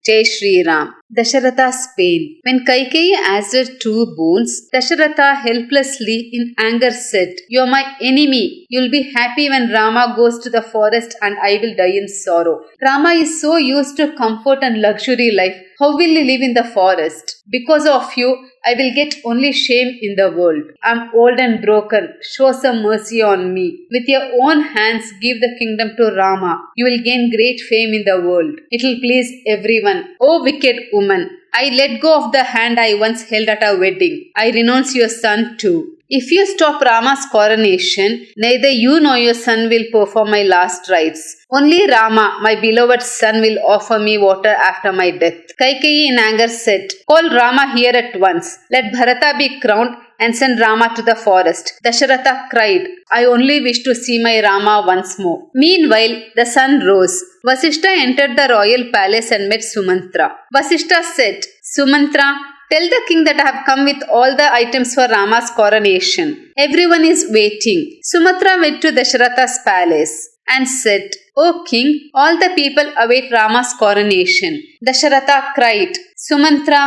Jai Shri Ram. Dasharatha's pain. When Kaikeyi asked her 2 boons, Dasharatha helplessly in anger said, "You are my enemy. You'll be happy when Rama goes to the forest and I will die in sorrow." Rama is so used to comfort and luxury life. How will he live in the forest? Because of you, I will get only shame in the world. I'm old and broken. Show some mercy on me. With your own hands, give the kingdom to Rama. You will gain great fame in the world. It will please everyone. O wicked woman, I let go of the hand I once held at our wedding. I renounce your son too. If you stop Rama's coronation, neither you nor your son will perform my last rites. Only Rama, my beloved son, will offer me water after my death. Kaikeyi in anger said, "Call Rama here at once. Let Bharata be crowned and send Rama to the forest." Dasharatha cried, "I only wish to see my Rama once more." Meanwhile, the sun rose. Vasishtha entered the royal palace and met Sumantra. Vasishtha said, "Sumantra, tell the king that I have come with all the items for Rama's coronation. Everyone is waiting." Sumatra went to Dasharatha's palace and said, "O king, all the people await Rama's coronation." Dasharatha cried, "Sumantra,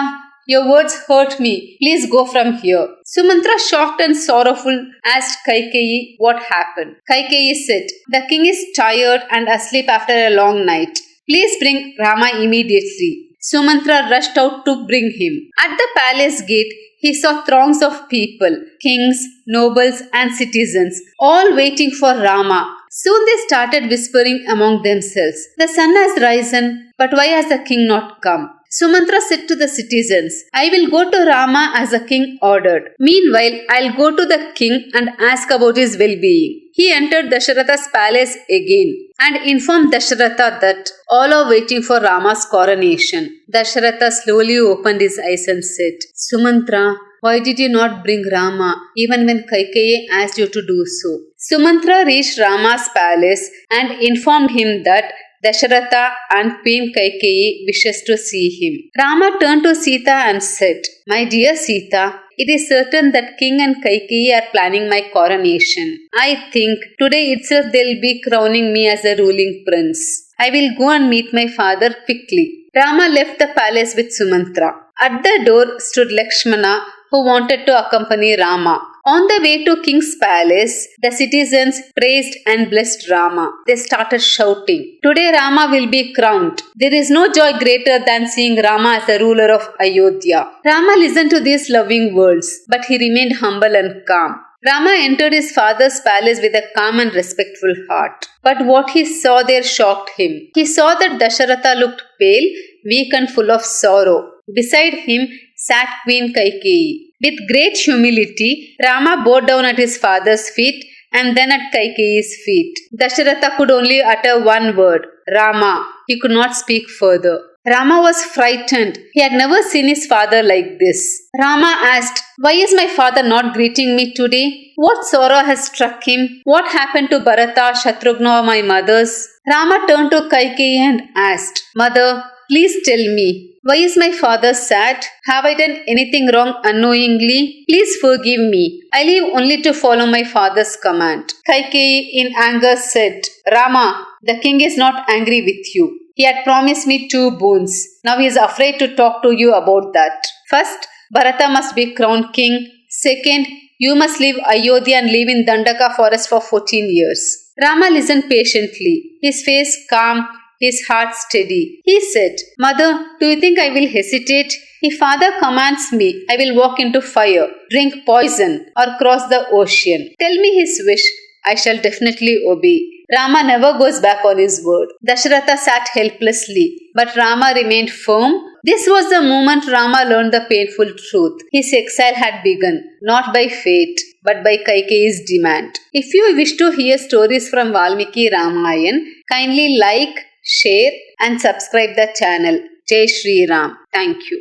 your words hurt me. Please go from here." Sumantra, shocked and sorrowful, asked Kaikeyi what happened. Kaikeyi said, "The king is tired and asleep after a long night. Please bring Rama immediately." Sumantra rushed out to bring him. At the palace gate, he saw throngs of people, kings, nobles, and citizens, all waiting for Rama. Soon they started whispering among themselves, "The sun has risen, but why has the king not come?" Sumantra said to the citizens, "I will go to Rama as the king ordered. Meanwhile, I'll go to the king and ask about his well-being." He entered Dasharatha's palace again and informed Dasharatha that all are waiting for Rama's coronation. Dasharatha slowly opened his eyes and said, "Sumantra, why did you not bring Rama even when Kaikeyi asked you to do so?" Sumantra reached Rama's palace and informed him that Dasharatha and Queen Kaikeyi wishes to see him. Rama turned to Sita and said, "My dear Sita, it is certain that King and Kaikeyi are planning my coronation. I think today itself they'll be crowning me as a ruling prince. I will go and meet my father quickly." Rama left the palace with Sumantra. At the door stood Lakshmana, who wanted to accompany Rama. On the way to King's palace, the citizens praised and blessed Rama. They started shouting, "Today Rama will be crowned. There is no joy greater than seeing Rama as the ruler of Ayodhya." Rama listened to these loving words, but he remained humble and calm. Rama entered his father's palace with a calm and respectful heart. But what he saw there shocked him. He saw that Dasharatha looked pale, weak and full of sorrow. Beside him sat Queen Kaikeyi. With great humility, Rama bowed down at his father's feet and then at Kaikeyi's feet. Dasharatha could only utter one word, "Rama." He could not speak further. Rama was frightened. He had never seen his father like this. Rama asked, "Why is my father not greeting me today? What sorrow has struck him? What happened to Bharata, Shatrughna, or my mothers?" Rama turned to Kaikeyi and asked, "Mother, please tell me, why is my father sad? Have I done anything wrong unknowingly? Please forgive me. I live only to follow my father's command." Kaikeyi in anger said, "Rama, the king is not angry with you. He had promised me 2 boons. Now he is afraid to talk to you about that. First, Bharata must be crowned king. Second, you must leave Ayodhya and live in Dandaka forest for 14 years. Rama listened patiently, his face calm, his heart steady. He said, "Mother, do you think I will hesitate? If father commands me, I will walk into fire, drink poison, or cross the ocean. Tell me his wish. I shall definitely obey." Rama never goes back on his word. Dasharatha sat helplessly, but Rama remained firm. This was the moment Rama learned the painful truth. His exile had begun, not by fate, but by Kaikeyi's demand. If you wish to hear stories from Valmiki Ramayan, kindly like, share, and subscribe the channel. Jai Shri Ram. Thank you.